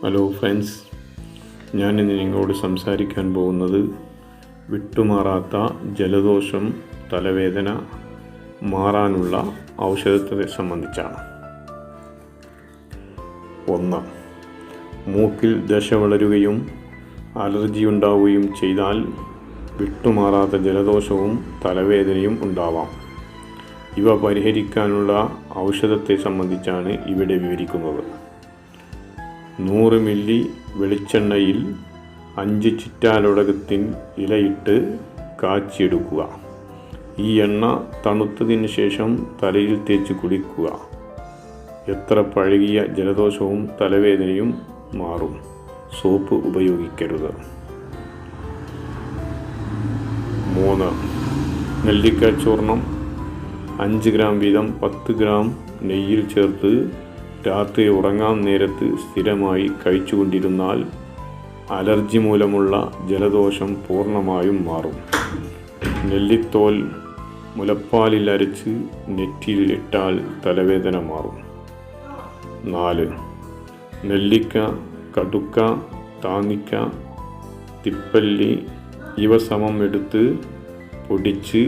Hello friends, ഞാനിന്ന് നിങ്ങളോട് സംസാരിക്കാൻ പോകുന്നത് വിട്ടുമാറാത്ത ജലദോഷം, തലവേദന മാറാനുള്ള ഔഷധത്തെ സംബന്ധിച്ചാണ്. 1. മൂക്കിൽ ദശ വളരുകയും അലർജി ഉണ്ടാവുകയും ചെയ്താൽ വിട്ടുമാറാത്ത ജലദോഷവും തലവേദനയും ഉണ്ടാവാം. ഇവ പരിഹരിക്കാനുള്ള ഔഷധത്തെ സംബന്ധിച്ചാണ് ഇവിടെ വിവരിക്കുന്നത്. 100 മില്ലി വെളിച്ചെണ്ണയിൽ 5 ചിറ്റാലൊടകത്തിൻ ഇലയിട്ട് കാച്ചിയെടുക്കുക. ഈ എണ്ണ തണുത്തതിന് ശേഷം തലയിൽ തേച്ച് കുളിക്കുക. എത്ര പഴകിയ ജലദോഷവും തലവേദനയും മാറും. സോപ്പ് ഉപയോഗിക്കരുത്. 3. നെല്ലിക്കാച്ചൂർണം 5 ഗ്രാം വീതം 10 ഗ്രാം നെയ്യിൽ ചേർത്ത് രാത്രി ഉറങ്ങാൻ നേരത്ത് സ്ഥിരമായി കഴിച്ചുകൊണ്ടിരുന്നാൽ അലർജി മൂലമുള്ള ജലദോഷം പൂർണ്ണമായും മാറും. നെല്ലിത്തോൽ മുലപ്പാലിൽ അരച്ച് നെറ്റിയിൽ ഇട്ടാൽ തലവേദന മാറും. 4. നെല്ലിക്ക, കടുക്ക, താന്നിക്ക, തിപ്പല്ലി ഇവ സമം എടുത്ത് പൊടിച്ച്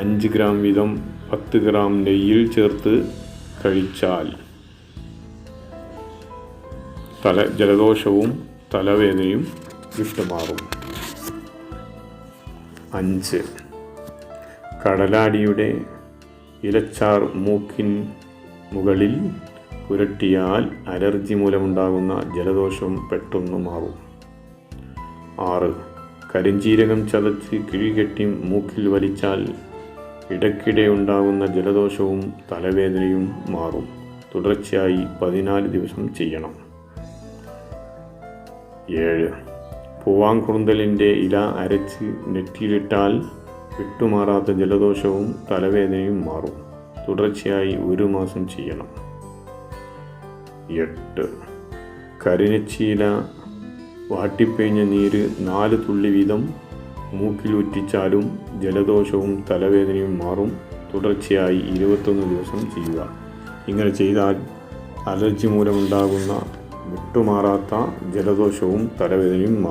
5 ഗ്രാം വീതം 10 ഗ്രാം നെയ്യിൽ ചേർത്ത് കഴിച്ചാൽ ജലദോഷവും തലവേദനയും വിട്ടുമാറും. 5. കടലാടിയുടെ ഇലച്ചാർ മൂക്കിൻ മുകളിൽ പുരട്ടിയാൽ അലർജി മൂലമുണ്ടാകുന്ന ജലദോഷം പെട്ടെന്ന് മാറും. 6. കരിഞ്ജീരകം ചതച്ച് കിഴികെട്ടി മൂക്കിൽ വലിച്ചാൽ ഇടയ്ക്കിടെ ഉണ്ടാകുന്ന ജലദോഷവും തലവേദനയും മാറും. തുടർച്ചയായി 14 ദിവസം ചെയ്യണം. 7. പൂവാങ്കുറുന്തലിൻ്റെ ഇല അരച്ച് നെറ്റിയിലിട്ടാൽ വിട്ടുമാറാത്ത ജലദോഷവും തലവേദനയും മാറും. തുടർച്ചയായി 1 മാസം ചെയ്യണം. 8. കരിനച്ചിയില വാട്ടിപ്പിഴിഞ്ഞ നീര് 4 തുള്ളി വീതം മൂക്കിൽ ഉറ്റിച്ചാലും ജലദോഷവും തലവേദനയും മാറും. തുടർച്ചയായി 21 ദിവസം ചെയ്യുക. ഇങ്ങനെ ചെയ്താൽ അലർജി മൂലമുണ്ടാകുന്ന വിട്ടുമാറാത്ത ജലദോഷവും തലവേദനയും മാറും.